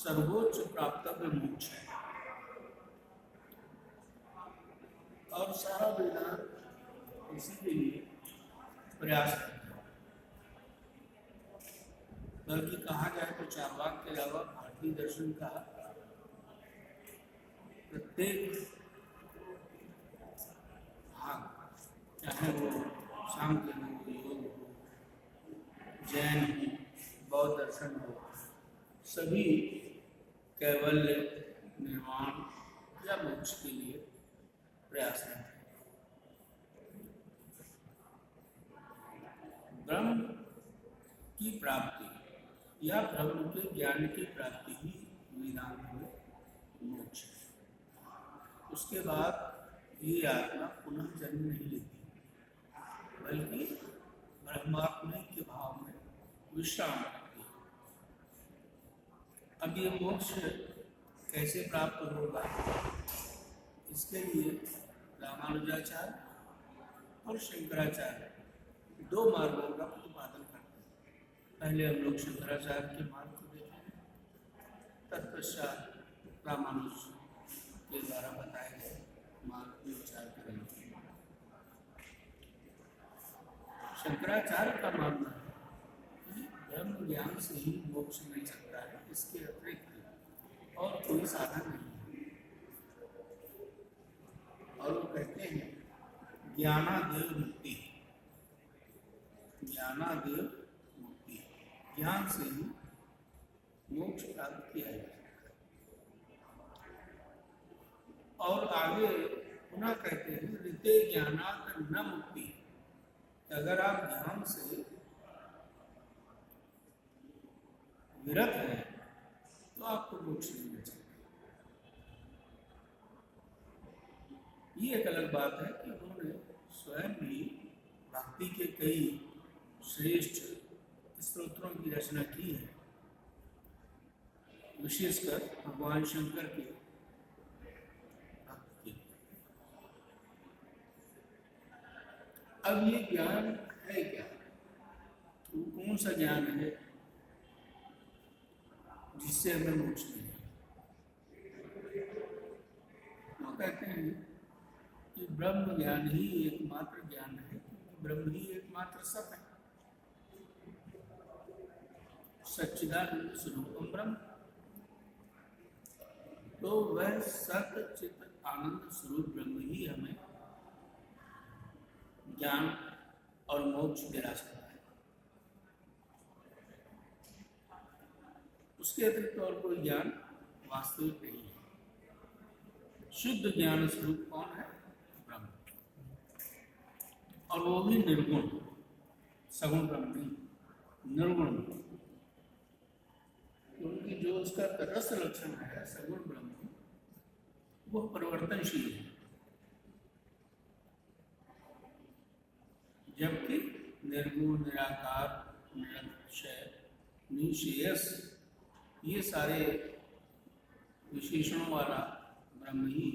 सर्वोच्च प्राप्तव्य मोक्ष है। और सारा वेदांत इसी के लिए प्रयास करता है। बल्कि कहा जाए तो चार्वाक के अलावा भारतीय दर्शन का प्रत्येक भाग, चाहे वो सांख्य हो, योग हो, जैन हो, बौद्ध दर्शन हो, सभी कैवल्य, निर्वाण या मोक्ष के लिए प्रयास करते हैं। ब्रह्म की प्राप्ति या ब्रह्म के ज्ञान की प्राप्ति ही वेदांत में मोक्ष है। उसके बाद ये आत्मा पुनः जन्म नहीं लेती, बल्कि ब्रह्मात्मा के भाव में विश्राम करती है। अब ये मोक्ष कैसे प्राप्त होगा, इसके लिए रामानुजाचार्य और शंकराचार्य दो मार्गों का प्रतिपादन करते हैं। पहले हम लोग शंकराचार्य के मार्ग को देखेंगे, तत्पश्चात रामानुज के द्वारा बताए गए मार्ग पर विचार करेंगे। शंकराचार्य का मानना है कि ब्रह्म ज्ञान से ही मोक्ष मिल सकता है, इसके अतिरिक्त और कोई साधन नहीं है। और वो कहते हैं ज्ञानादेव मुक्ति, ज्ञानादेव मुक्ति, ज्ञान से ही मोक्ष प्राप्त किया जा सकता है। और आगे पुनः कहते हैं ऋते ज्ञानात् न मुक्ति, अगर आप ध्यान से विरत हैं तो आपको मोक्ष नहीं मिल सकता। ये एक अलग बात है कि उन्होंने स्वयं भी भक्ति के कई श्रेष्ठ स्तोत्रों की रचना की है, विशेषकर भगवान शंकर के भक्ति। अब ये ज्ञान है क्या, तो कौन सा ज्ञान है जिससे हमें मोक्ष मिले? वो कहते हैं कि ब्रह्म ज्ञान ही एकमात्र ज्ञान है, ब्रह्म ही एकमात्र सत्य है। सच्चिदानंद स्वरूपम ब्रह्म, तो वह सत्य चित्त आनंद स्वरूप ब्रह्म ही हमें ज्ञान और मोक्ष दिला सकता है। उसके अतिरिक्त और कोई ज्ञान वास्तविक नहीं है। शुद्ध ज्ञान स्वरूप कौन है? ब्रह्म, और वो भी निर्गुण, सगुण ब्रह्म नहीं, निर्गुण। क्योंकि जो उसका तटस्थ लक्षण है सगुण ब्रह्म, वो परिवर्तनशील है, जबकि निर्गुण, निराकार, निरक्षय, निशेष, ये सारे विशेषणों वाला ब्रह्म ही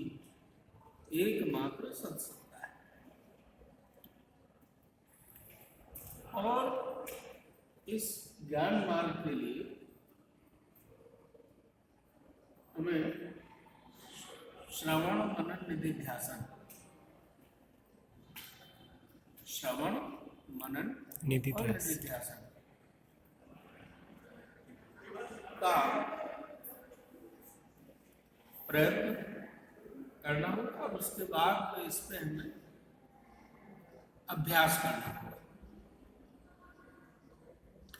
एकमात्र सत्सत्ता है। और इस ज्ञान मार्ग के लिए हमें श्रवण मनन निधिध्यासन, श्रवण मनन निधिध्यासन का प्रयत्न करना होगा। और उसके बाद इस पे हमें अभ्यास करना होगा।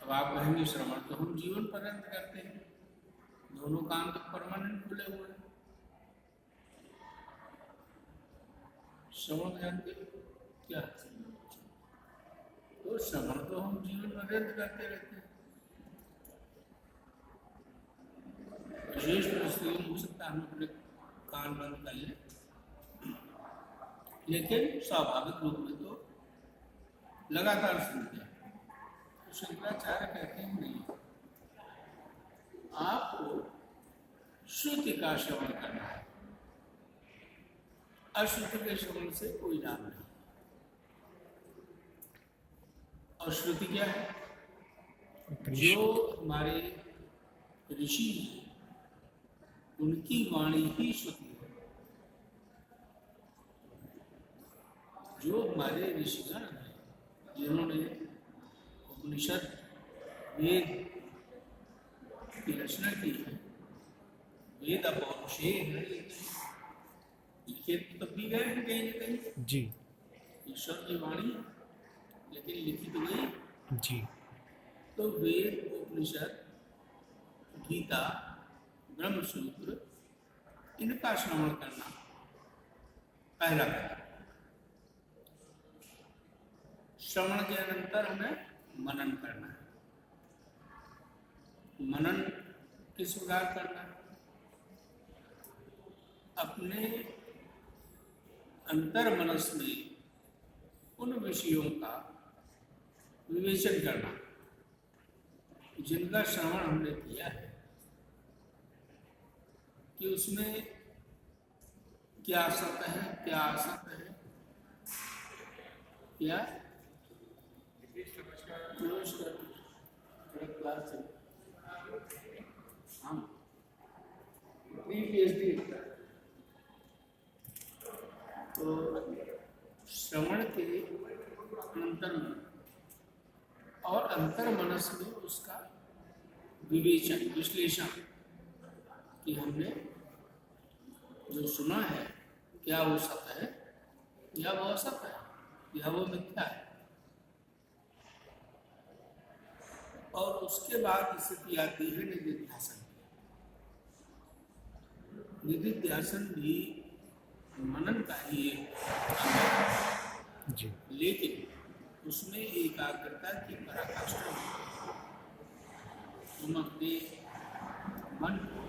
अब आप कहेंगे श्रवण तो हम जीवन पर्यंत करते हैं, दोनों कान तो परमानेंट खुले हुए हैं। श्रवण जानते क्या? तो श्रवण तो हम जीवन पर्यंत करते रहते हैं। विशेष परिस्थिति हो सकता है हम अपने कान बंद कर लें, लेकिन स्वाभाविक रूप में तो लगातार सुनते हैं। तो शंकराचार्य कहते हैं नहीं, आपको श्रुति का श्रवण करना है, अश्रुति के श्रवण से कोई लाभ नहीं। और श्रुति क्या है? जो हमारे ऋषि हैं उनकी वाणी ही श्रुति है। जो हमारे ऋषिगण हैं जिन्होंने उपनिषद वेद की रचना की है, वेद अपौरुषेय है, लिखे तो तब भी गए हैं कहीं न कहीं जी ईश्वर की वाणी, लेकिन लिखी तो गई। जी तो वेद, उपनिषद, गीता, ब्रह्मसूत्र, इनका श्रवण करना पहला कदम। श्रवण के अनंतर हमें मनन करना है। मनन किस प्रकार करना है? अपने अंतर मनस में उन विषयों का विवेचन करना जिनका श्रवण हमने किया है कि उसमें क्या सत्य है, क्या असत्य है, क्या PhD। तो श्रवण के अनंतर और अंतर मनस में उसका विवेचन, विश्लेषण कि हमने जो सुना है क्या वो सत्य है या वो असत्य है या वो मिथ्या है। और उसके बाद स्थिति आती है निधिध्यासन। निधिध्यासन भी मनन का ही एक जी लेकिन उसमें एकाग्रता की पराकाष्ठा है। हम अपने मन को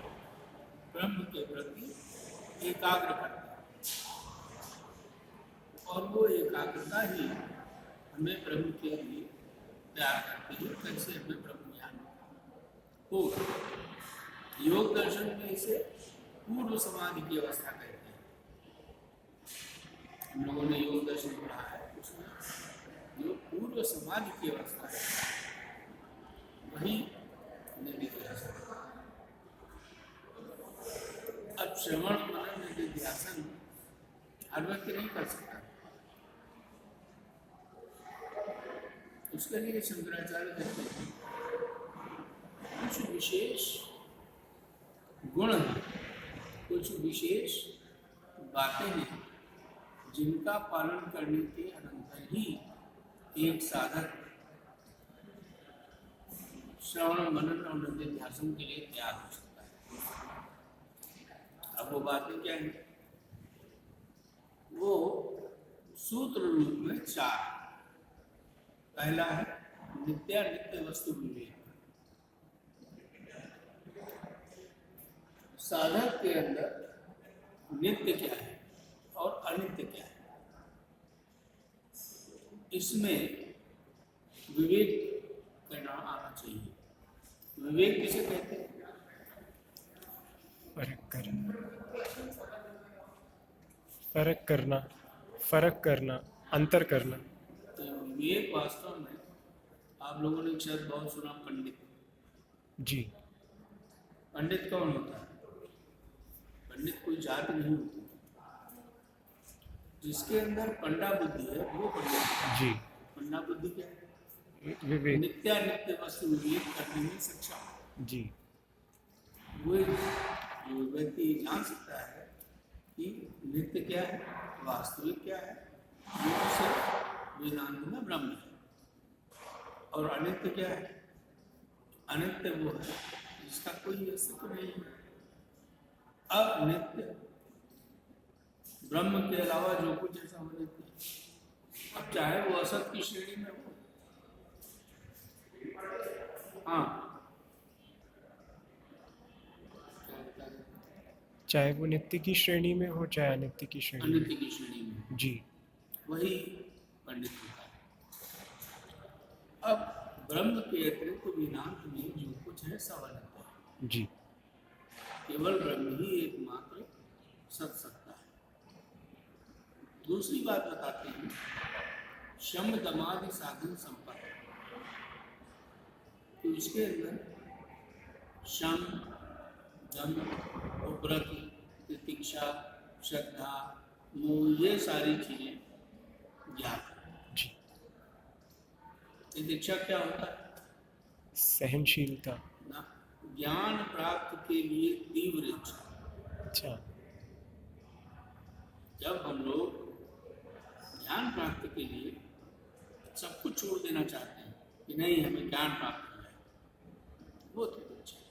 ब्रह्म के प्रति एकाग्र करते हैं और वो एकाग्रता ही हमें ब्रह्म के लिए तैयार करती है। कैसे हमें ब्रह्म ज्ञान होगा। योग दर्शन में इसे पूर्व समाधि की अवस्था कहते हैं। हम लोगों ने योग दर्शन पढ़ा है, उसमें जो पूर्व समाधि की अवस्था है वही निधिध्यासन। अब श्रवण मनन निधिध्यासन हर व्यक्ति नहीं कर सकता। उसके लिए शंकराचार्य कहते हैं कुछ विशेष गुण हैं, कुछ विशेष बातें हैं जिनका पालन करने के अनंतर ही एक साधक श्रवण मनन और निधिध्यासन के लिए तैयार हो सकता है। अब वो बातें क्या हैं? वो सूत्र रूप में 4। पहला है नित्यानित्य वस्तु विवेक। साधक के अंदर नित्य क्या है और अनित्य क्या है, इसमें विवेक करना आना चाहिए। विवेक किसे कहते हैं? फर्क करना, अंतर करना। तो विवेक वास्तव में आप लोगों ने शायद बहुत सुना पंडित। जी पंडित कौन होता है? पंडित कोई जाति नहीं होती। जिसके अंदर पंडा बुद्धि है वो पंडित है। जी पंडा बुद्धि क्या है? विवेक। नित्यानित्य वस्तु विवेक करने में सक्षम। जी वो जो व्यक्ति जान सकता है कि नित्य क्या है, वास्तविक क्या है, वो सिर्फ वेदांत में ब्रह्म है। और अनित्य क्या है? अनित्य वो है जिसका कोई अस्तित्व नहीं है। अब नित्य ब्रह्म के अलावा जो कुछ ऐसा हो नित्य, अब चाहे वो असत की श्रेणी में हो, हाँ, चाहे वो नित्य की श्रेणी में हो चाहे अनित्य की श्रेणी में। अनित्य की श्रेणी में जी वही पंडित होता है। अब ब्रह्म के अतिरिक्त वेदांत में जो कुछ है सब अनित्य है। जी केवल ब्रह्म ही एकमात्र सत सकता है। दूसरी बात बताते हैं शम दमादि साधन संपन्न। तो इसके अंदर शम, दम, व्रत, प्रतीक्षा, श्रद्धा, मोह, ये सारी चीजें ज्ञान। जी। प्रतीक्षा क्या होता है सहनशीलता। ना? ज्ञान प्राप्त के लिए तीव्र इच्छा। अच्छा। जब हम लोग ज्ञान प्राप्ति के लिए सब कुछ छोड़ देना चाहते हैं कि नहीं हमें ज्ञान प्राप्त हो जाए, वो तो अच्छा है।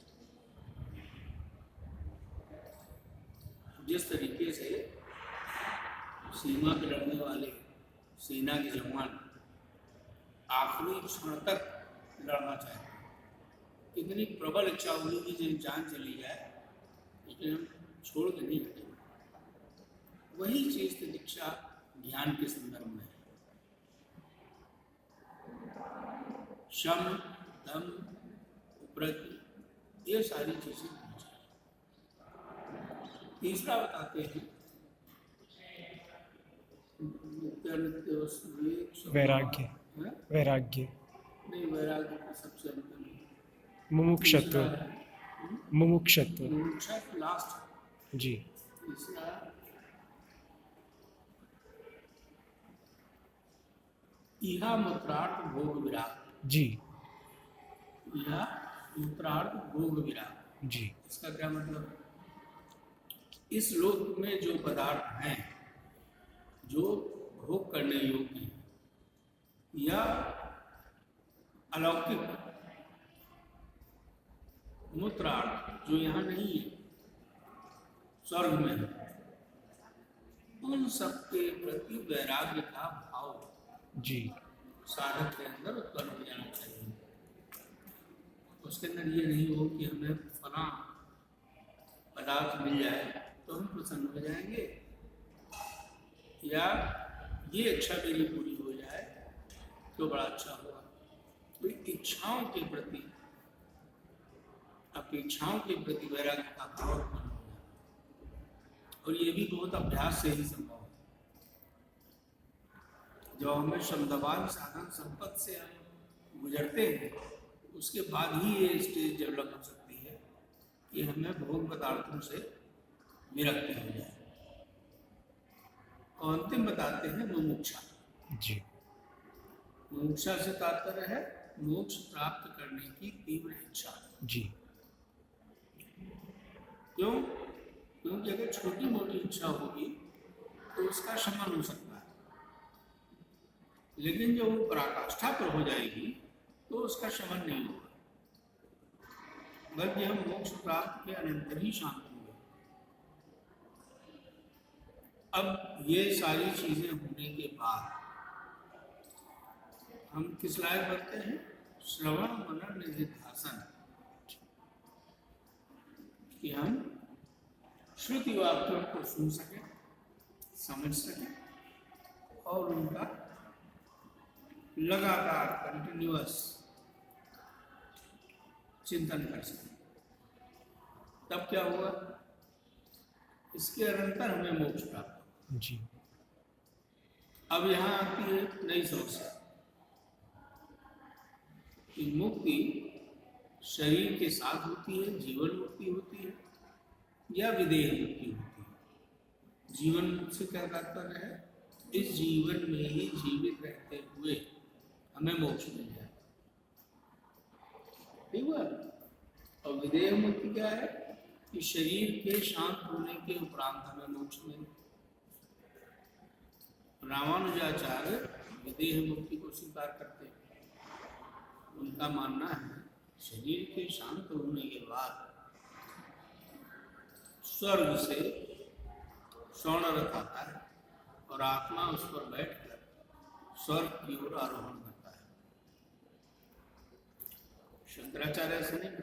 जिस तरीके से सीमा पे लड़ने वाले सेना के जवान आखिरी क्षण तक लड़ना चाहते हैं, कितनी प्रबल इच्छा होगी कि जब जान चली जाए लेकिन हम छोड़ के नहीं हटेंगे। वही चीज दीक्षा ज्ञान के संदर्भ में है। शम, दम, उपरति, ये सारी चीजें होनी चाहिए। तीसरा बताते हैं वैराग्य। है? वैराग्य। नहीं, वैराग्य का सबसे अंतिम है। मुमुक्षत्व। तीसरा है, मुमुक्षत्व। मुमुक्षा लास्ट। जी। तीसरा इहा मूत्रार्थ भोग विराग। जी। इहा मूत्रार्थ भोग विराग। जी। इसका क्या मतलब? इस लोक में जो पदार्थ हैं जो भोग करने योग्य हैं या अलौकिक मूत्रार्थ जो यहाँ नहीं है, स्वर्ग में है, उन सबके प्रति वैराग्य का भाव जी। साधक के अंदर उत्पन्न हो जाना चाहिए। उसके अंदर ये नहीं हो कि हमें फला पदार्थ मिल जाए तो हम प्रसन्न हो जाएंगे, या ये इच्छा मेरी पूरी हो जाए तो बड़ा अच्छा होगा। तो इच्छाओं के प्रति, अपेक्षाओं के प्रति वैराग्य का भाव उत्पन्न हो जाए, और ये भी बहुत अभ्यास से ही संभव है। जब हमें शब्दवान साधन संपत्ति से हम गुजरते हैं, उसके बाद ही ये स्टेज डेवलप हो सकती है कि हमें भोग पदार्थों से विरक्ति हो जाए। और अंतिम बताते हैं मुमुक्षा। जी। मुमुक्षा से तात्पर्य है मोक्ष प्राप्त करने की तीव्र इच्छा। जी। क्यों? क्योंकि अगर छोटी मोटी इच्छा होगी तो उसका शमन हो सकता है, लेकिन जब वो पराकाष्ठा पर हो जाएगी तो उसका शमन नहीं होगा, बल्कि हम मोक्ष प्राप्त के अनंतर ही शांत होंगे। अब ये सारी चीजें होने के बाद हम किस लायक बनते हैं? श्रवण मनन निधिध्यासन, कि हम श्रुति वाक्यों को सुन सकें, समझ सकें और उनका लगातार कंटिन्यूअस चिंतन कर सकें। तब क्या हुआ? इसके अनंतर हमें मोक्ष प्राप्त होगा। जी। अब यहाँ आती है नई समस्या कि मुक्ति शरीर के साथ होती है, जीवन मुक्ति होती है, या विदेह मुक्ति होती है। जीवन मुक्ति से क्या तात्पर्य है? इस जीवन में ही जीवित रहते हुए हमें मोक्ष मिल जाए, ठीक है। और विदेह मुक्ति क्या है? कि शरीर के शांत होने के उपरांत हमें मोक्ष मिले। रामानुजाचार्य विदेह मुक्ति को स्वीकार करते हैं। उनका मानना है शरीर के शांत होने के बाद स्वर्ग से स्वर्ण रथ आता है और आत्मा उस पर बैठकर स्वर्ग की ओर आरोहण करता है। शंकराचार्य से नहीं,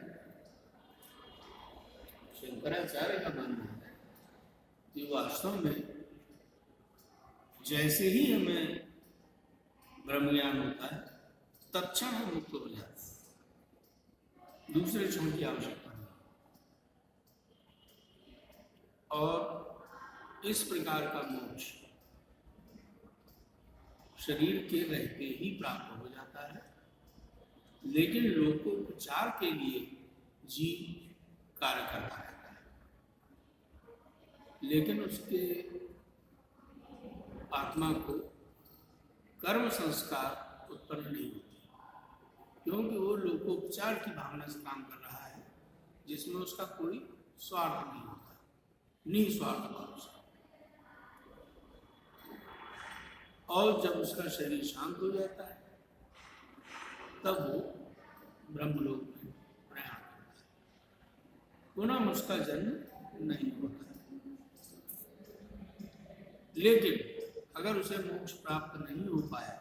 शंकराचार्य का मानना है कि वास्तव में जैसे ही हमें ब्रह्म ज्ञान होता है तत्क्षण हम मुक्त हो जाते हैं, दूसरे क्षण की आवश्यकता नहीं। और इस प्रकार का मोक्ष शरीर के रहते ही प्राप्त हो जाता है, लेकिन लोकोपचार के लिए जीव कार्य करता रहता है। लेकिन उसके आत्मा को कर्म संस्कार उत्पन्न नहीं होते, क्योंकि वो लोकोपचार की भावना से काम कर रहा है, जिसमें उसका कोई स्वार्थ नहीं होता, निस्वार्थ भाव से। और जब उसका शरीर शांत हो जाता है तब वो ब्रह्मलोक में प्रयाण करता है, पुनः उसका जन्म नहीं होता। लेकिन अगर उसे मोक्ष प्राप्त नहीं हो पाया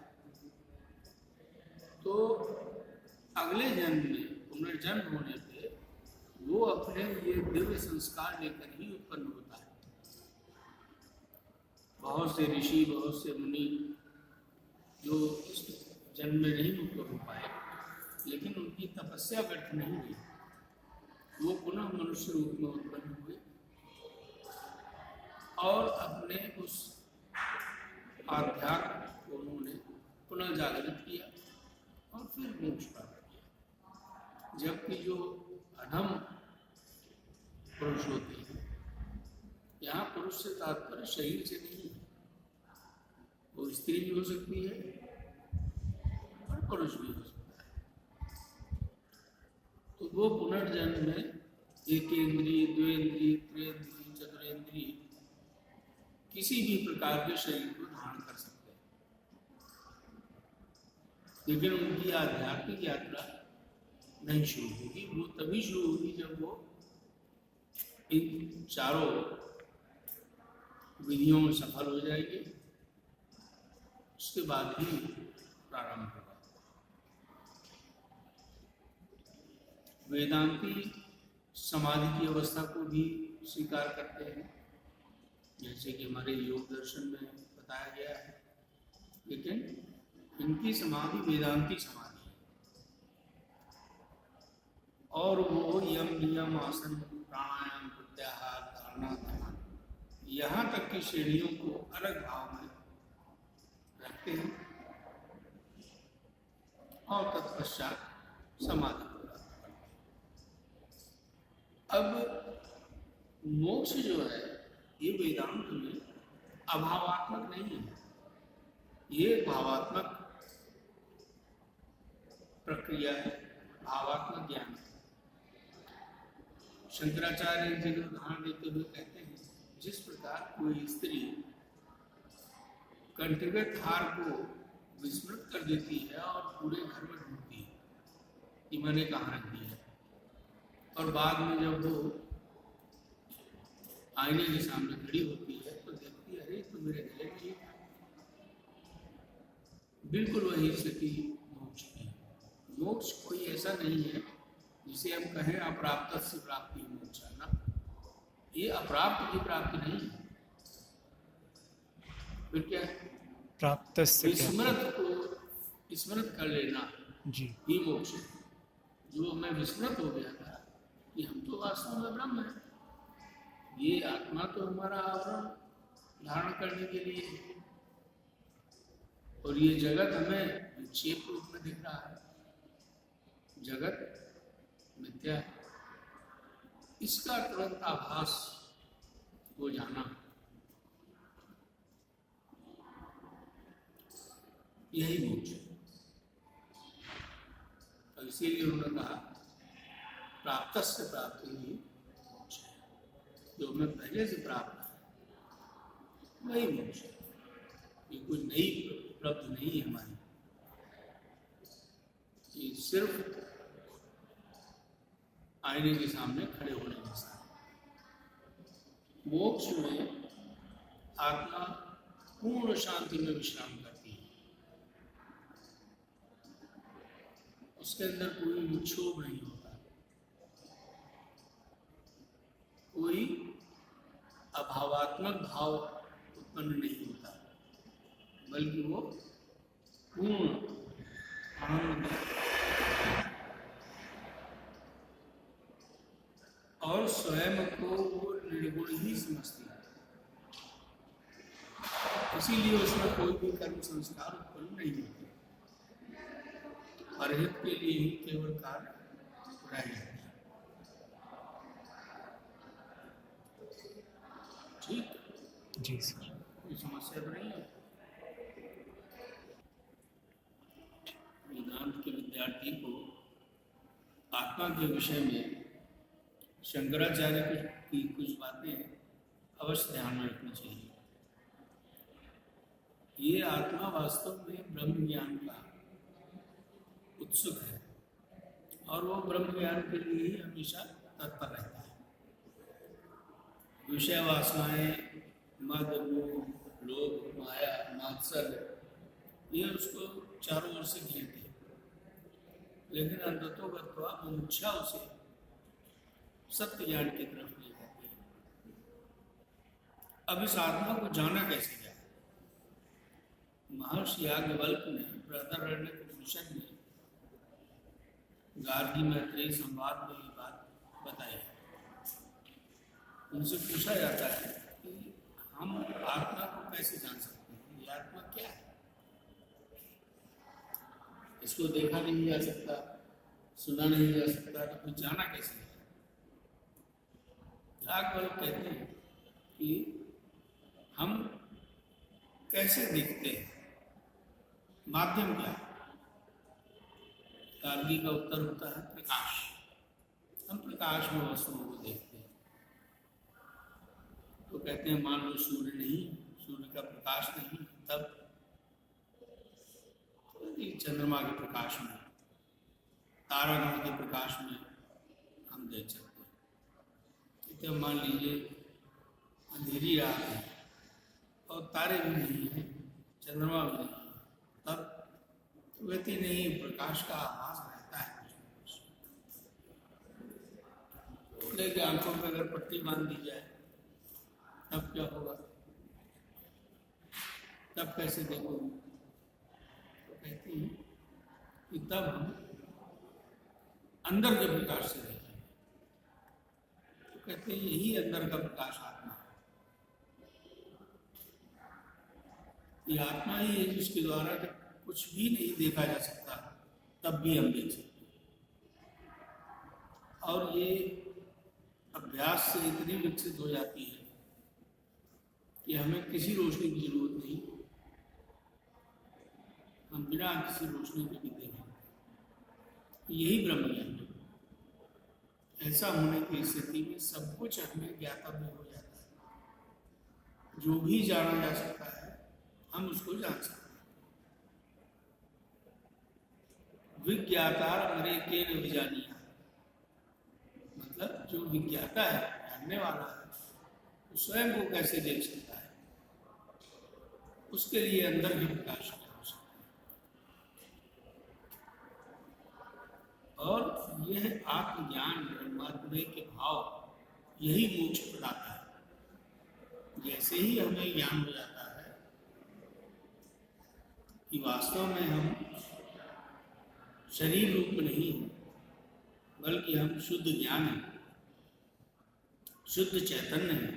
तो अगले जन्म में पुनर्जन्म होने पे वो अपने ये दिव्य संस्कार लेकर ही उत्पन्न होता है। बहुत से ऋषि, बहुत से मुनि जो इस जन्म में नहीं मुक्त हो पाए, लेकिन उनकी तपस्या व्यर्थ नहीं हुई, वो पुनः मनुष्य रूप में उत्पन्न हुए और अपने उस आध्यात्म को उन्होंने पुनः जागृत किया और फिर मोक्ष प्राप्त किया। जबकि जो अधम पुरुष होते हैं, यहाँ पुरुष से तात्पर्य शरीर से नहीं है, वो स्त्री भी हो सकती है और पुरुष भी हो सकता है। तो वो पुनर्जन्म में एकेंद्रिय, द्विंद्रिय, त्रिंद्रिय, चतुरेंद्रिय किसी भी प्रकार के शरीर को धारण कर सकते हैं, लेकिन उनकी आध्यात्मिक यात्रा नहीं शुरू होगी। वो तभी शुरू होगी जब वो इन चारों विधियों में सफल हो जाएगी, उसके बाद ही प्रारंभ होगा। वेदांती समाधि की अवस्था को भी स्वीकार करते हैं, जैसे कि हमारे योग दर्शन में बताया गया है, लेकिन इनकी समाधि वेदांती समाधि है और वो यम, नियम, आसन, प्राणायाम, प्रत्याहार, धारणा, ध्यान, यहाँ तक की श्रेणियों को अलग भाव में रखते हैं और तत्पश्चात समाधि को प्राप्त करते हैं। अब मोक्ष जो है ये वेदांत में अभावात्मक नहीं है, ये भावात्मक प्रक्रिया है, भावात्मक ज्ञान है। शंकराचार्य जी उदाहरण देते हुए कहते हैं, जिस प्रकार कोई स्त्री कंठगत हार को विस्मृत कर देती है और पूरे घर में ढूंढती है कि मैंने कहाँ रख दिया है, और बाद में जब वो आईने के सामने खड़ी होती है तो देखती है, अरे तो मेरे गले में ये बिल्कुल वही स्थिति मोक्ष की। मोक्ष कोई ऐसा नहीं है जिसे हम कहें अप्राप्त से प्राप्ति मोक्ष है ना, ये अप्राप्त की प्राप्ति नहीं है। फिर क्या है? प्राप्त से विस्मृत को स्मृत कर लेना जी, ही मोक्ष है। जो हमें विस्मृत हो गया था कि हम तो वास्तव में ब्रह्म है, ये आत्मा तो हमारा आवरण धारण करने के लिए है और ये जगत हमें विक्षेप रूप में दिख रहा है, जगत मिथ्या है, इसका तुरंत आभास हो जाना, यही मोक्ष है। तो इसीलिए उन्होंने कहा प्राप्त से प्राप्ति ही मोक्ष है, जो हमें पहले से प्राप्त है वही मोक्ष है। ये कोई नई उपलब्धि नहीं है हमारी, ये सिर्फ आईने के सामने खड़े होने जैसा है। मोक्ष में आत्मा पूर्ण शांति में विश्राम करती है, उसके अंदर कोई विक्षोभ नहीं होता, कोई अभावात्मक भाव उत्पन्न नहीं होता, बल्कि वो पूर्ण आनंद और स्वयं को वो निर्गुण ही समझती है। इसीलिए उसमें कोई भी कर्म संस्कार उत्पन्न नहीं होते, परहित के लिए ही केवल कार्य रह जाते हैं। ठीक, जी सर। कोई समस्या तो नहीं है। वेदांत के विद्यार्थी को आत्मा के विषय में शंकराचार्य की कुछ बातें अवश्य ध्यान में रखनी चाहिए। ये आत्मा वास्तव में ब्रह्म ज्ञान का उत्सुक है और वो ब्रह्म ज्ञान के लिए ही हमेशा तत्पर रहता है। विषय वासनाएं, मद, मोह, लोभ, माया, मात्सर्य, ये उसको चारों ओर से घेरते हैं, लेकिन अंततोगत्वा मुमुक्षा उसे सत्य ज्ञान की तरफ ले जाती है। अब इस आत्मा को जाना कैसे जाए? महर्षि याज्ञवल्क्य ने बृहदारण्यक उपनिषद में गार्गी मैत्रेयी संवाद में ये बात बताई है। उनसे पूछा जाता है कि हम आत्मा को कैसे जान सकते हैं? ये आत्मा क्या है? इसको देखा नहीं जा सकता, सुना नहीं जा सकता, तो फिर जाना कैसे है? याज्ञवल्क्य कहते हैं कि हम कैसे देखते हैं, माध्यम क्या है? गार्गी का उत्तर होता है प्रकाश। हम प्रकाश में वस्तुओं को देखते हैं। तो कहते हैं मान लो सूर्य नहीं, सूर्य का प्रकाश नहीं, तब चंद्रमा के प्रकाश में, तारागण के प्रकाश में हम देख सकते हैं। तो मान लीजिए अंधेरी रात है और तारे भी नहीं है, चंद्रमा भी नहीं है, तब व्यक्ति नहीं, प्रकाश का आभास रहता है। लेकिन आंखों पर अगर पट्टी बांध दी जाए तब क्या होगा? तब कैसे देखोगे? तो कहती है कि तब हम अंदर के प्रकाश से देखेंगे। तो कहते हैं यही अंदर का प्रकाश आत्मा है। ये आत्मा ही है जिसके द्वारा जब कुछ भी नहीं देखा जा सकता तब भी हम देख सकते हैं। और ये अभ्यास से इतनी विकसित हो जाती है कि हमें किसी रोशनी की जरूरत नहीं, हम बिना किसी रोशनी के भी देखें। यही ब्रह्म ज्ञान है। ऐसा होने की स्थिति में सब कुछ हमें ज्ञातव्य हो जाता है। जो भी जाना जा सकता है हम उसको जान सकते हैं। विज्ञाता मरे के न विजानिया, मतलब जो विज्ञाता है, जानने वाला है, वो स्वयं को कैसे देख सकता है? उसके लिए अंदर भी प्रकाश की आवश्यकता है। और यह आत्मज्ञान, ब्रह्मात्मय के भाव, यही मोक्ष प्रदाता है। जैसे ही हमें ज्ञान हो जाता है कि वास्तव में हम शरीर रूप में नहीं है, बल्कि हम शुद्ध ज्ञान है, शुद्ध चैतन्य है,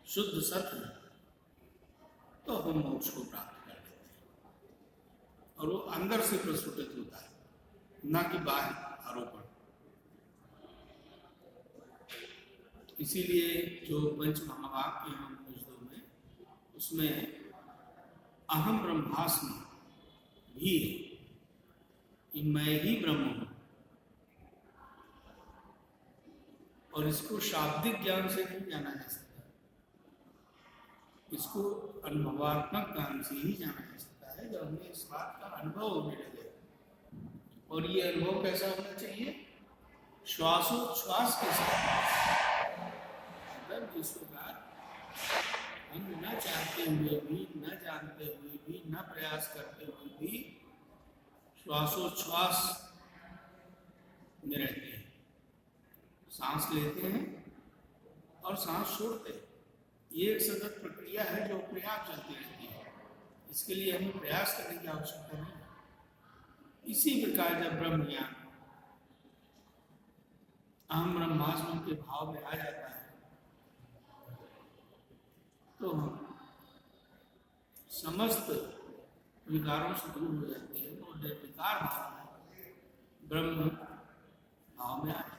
शुद्ध सत्य है, तो हम मोक्ष को प्राप्त कर लेते हैं। और वो अंदर से प्रस्फुटित होता है, न कि बाहर आरोपण। इसीलिए जो पंच महावाक्य हैं उपनिषदों में, उसमें अहम ब्रह्मास्मि भी है कि मैं ही ब्रह्म हूं। और इसको शाब्दिक ज्ञान से नहीं जाना जा सकता, इसको अनुभवात्मक ज्ञान से ही जाना जा सकता है, जब हमें इस बात का अनुभव होने लगे। और ये अनुभव कैसा होना चाहिए? श्वासोच्छ्वास के साथ। मतलब जिस प्रकार हम न चाहते हुए भी, न जानते हुए भी, न प्रयास करते हुए भी श्वासोच्छ्वास में रहते हैं, सांस लेते हैं और सांस छोड़ते हैं। ये एक सतत प्रक्रिया है जो अपने आप चलती रहती है। इसके लिए हमें प्रयास करने की आवश्यकता नहीं है। इसी प्रकार जब ब्रह्म ज्ञान अहम ब्रह्मास्मि के भाव में आ जाता है तो हम समस्त विकारों से दूर हो जाते हैं और निर्विकार भाव में ब्रह्म भाव में आ जाते हैं।